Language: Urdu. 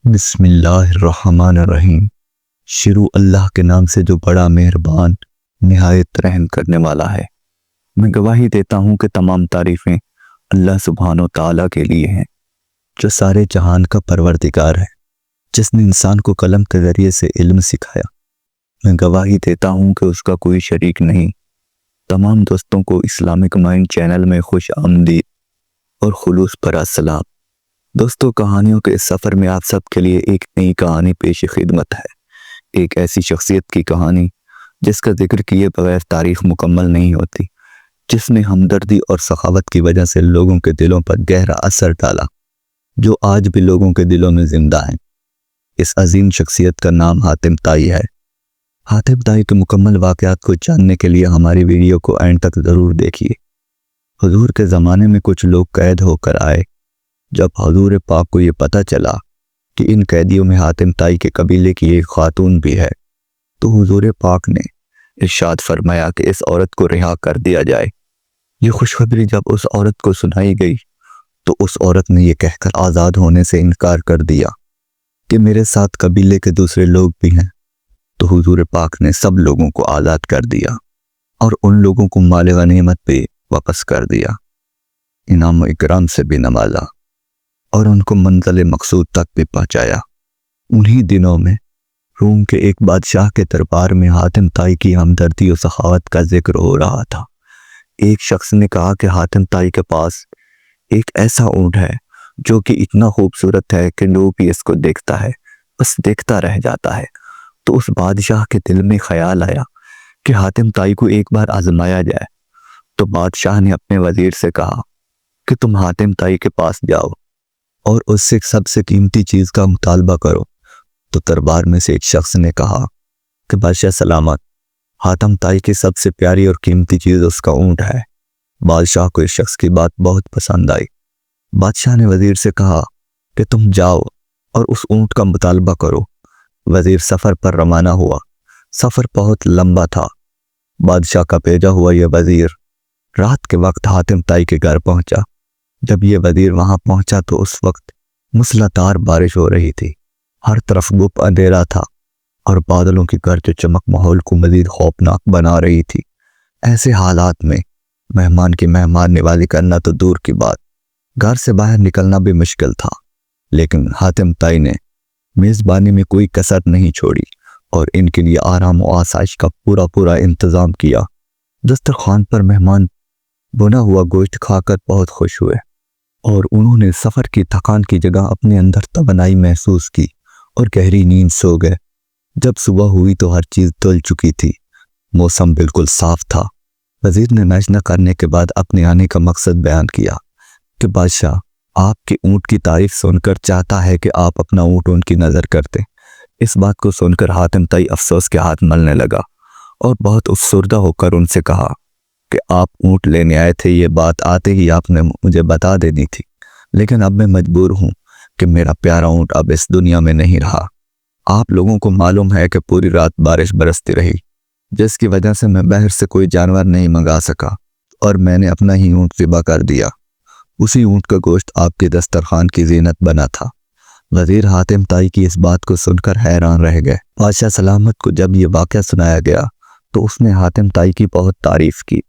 بسم اللہ الرحمن الرحیم۔ شروع اللہ کے نام سے جو بڑا مہربان نہایت رحم کرنے والا ہے۔ میں گواہی دیتا ہوں کہ تمام تعریفیں اللہ سبحانہ و تعالیٰ کے لیے ہیں، جو سارے جہان کا پروردگار ہے، جس نے انسان کو قلم کے ذریعے سے علم سکھایا۔ میں گواہی دیتا ہوں کہ اس کا کوئی شریک نہیں۔ تمام دوستوں کو اسلامک مائنڈ چینل میں خوش آمدید اور خلوص بھرا سلام۔ دوستو، کہانیوں کے اس سفر میں آپ سب کے لیے ایک نئی کہانی پیش خدمت ہے۔ ایک ایسی شخصیت کی کہانی جس کا ذکر کیے بغیر تاریخ مکمل نہیں ہوتی، جس نے ہمدردی اور سخاوت کی وجہ سے لوگوں کے دلوں پر گہرا اثر ڈالا، جو آج بھی لوگوں کے دلوں میں زندہ ہیں۔ اس عظیم شخصیت کا نام حاتم طائی ہے۔ حاتم طائی کے مکمل واقعات کو جاننے کے لیے ہماری ویڈیو کو اینڈ تک ضرور دیکھیے۔ حضور کے زمانے میں کچھ لوگ قید ہو کر آئے۔ جب حضور پاک کو یہ پتہ چلا کہ ان قیدیوں میں حاتم طائی کے قبیلے کی ایک خاتون بھی ہے، تو حضور پاک نے ارشاد فرمایا کہ اس عورت کو رہا کر دیا جائے۔ یہ خوشخبری جب اس عورت کو سنائی گئی تو اس عورت نے یہ کہہ کر آزاد ہونے سے انکار کر دیا کہ میرے ساتھ قبیلے کے دوسرے لوگ بھی ہیں۔ تو حضور پاک نے سب لوگوں کو آزاد کر دیا اور ان لوگوں کو مال غنیمت پہ واپس کر دیا، انعام و اکرام سے بھی نوازا اور ان کو منزل مقصود تک بھی پہنچایا۔ انہی دنوں میں روم کے ایک بادشاہ کے دربار میں حاتم طائی کی ہمدردی و سخاوت کا ذکر ہو رہا تھا۔ ایک شخص نے کہا کہ حاتم طائی کے پاس ایک ایسا اونٹ ہے جو کہ اتنا خوبصورت ہے کہ جو بھی اس کو دیکھتا ہے بس دیکھتا رہ جاتا ہے۔ تو اس بادشاہ کے دل میں خیال آیا کہ حاتم طائی کو ایک بار آزمایا جائے۔ تو بادشاہ نے اپنے وزیر سے کہا کہ تم حاتم طائی کے پاس جاؤ اور اس سے سب سے قیمتی چیز کا مطالبہ کرو۔ تو دربار میں سے ایک شخص نے کہا کہ بادشاہ سلامت، حاتم طائی کی سب سے پیاری اور قیمتی چیز اس کا اونٹ ہے۔ بادشاہ کو اس شخص کی بات بہت پسند آئی۔ بادشاہ نے وزیر سے کہا کہ تم جاؤ اور اس اونٹ کا مطالبہ کرو۔ وزیر سفر پر روانہ ہوا۔ سفر بہت لمبا تھا۔ بادشاہ کا بھیجا ہوا یہ وزیر رات کے وقت حاتم طائی کے گھر پہنچا۔ جب یہ وزیر وہاں پہنچا تو اس وقت موسلادھار بارش ہو رہی تھی۔ ہر طرف گپ اندھیرا تھا اور بادلوں کی گرج و چمک ماحول کو مزید خوفناک بنا رہی تھی۔ ایسے حالات میں مہمان کی مہمان نوازی کرنا تو دور کی بات، گھر سے باہر نکلنا بھی مشکل تھا۔ لیکن حاتم طائی نے میزبانی میں کوئی کسر نہیں چھوڑی اور ان کے لیے آرام و آسائش کا پورا انتظام کیا۔ دسترخوان پر مہمان بنا ہوا گوشت کھا کر بہت خوش ہوئے اور انہوں نے سفر کی تھکان کی جگہ اپنے اندر توانائی محسوس کی اور گہری نیند سو گئے۔ جب صبح ہوئی تو ہر چیز دھل چکی تھی۔ موسم بالکل صاف تھا۔ وزیر نے ناشتہ کرنے کے بعد اپنے آنے کا مقصد بیان کیا کہ بادشاہ آپ کے اونٹ کی تعریف سن کر چاہتا ہے کہ آپ اپنا اونٹ ان کی نظر کر دیں۔ اس بات کو سن کر حاتم طائی افسوس کے ہاتھ ملنے لگا اور بہت افسردہ ہو کر ان سے کہا کہ آپ اونٹ لینے آئے تھے، یہ بات آتے ہی آپ نے مجھے بتا دینی تھی، لیکن اب میں مجبور ہوں کہ میرا پیارا اونٹ اب اس دنیا میں نہیں رہا۔ آپ لوگوں کو معلوم ہے کہ پوری رات بارش برستی رہی، جس کی وجہ سے میں باہر سے کوئی جانور نہیں منگا سکا اور میں نے اپنا ہی اونٹ ذبح کر دیا۔ اسی اونٹ کا گوشت آپ کے دسترخوان کی زینت بنا تھا۔ وزیر حاتم طائی کی اس بات کو سن کر حیران رہ گئے۔ بادشاہ سلامت کو جب یہ واقعہ سنایا گیا تو اس نے حاتم طائی کی بہت تعریف کی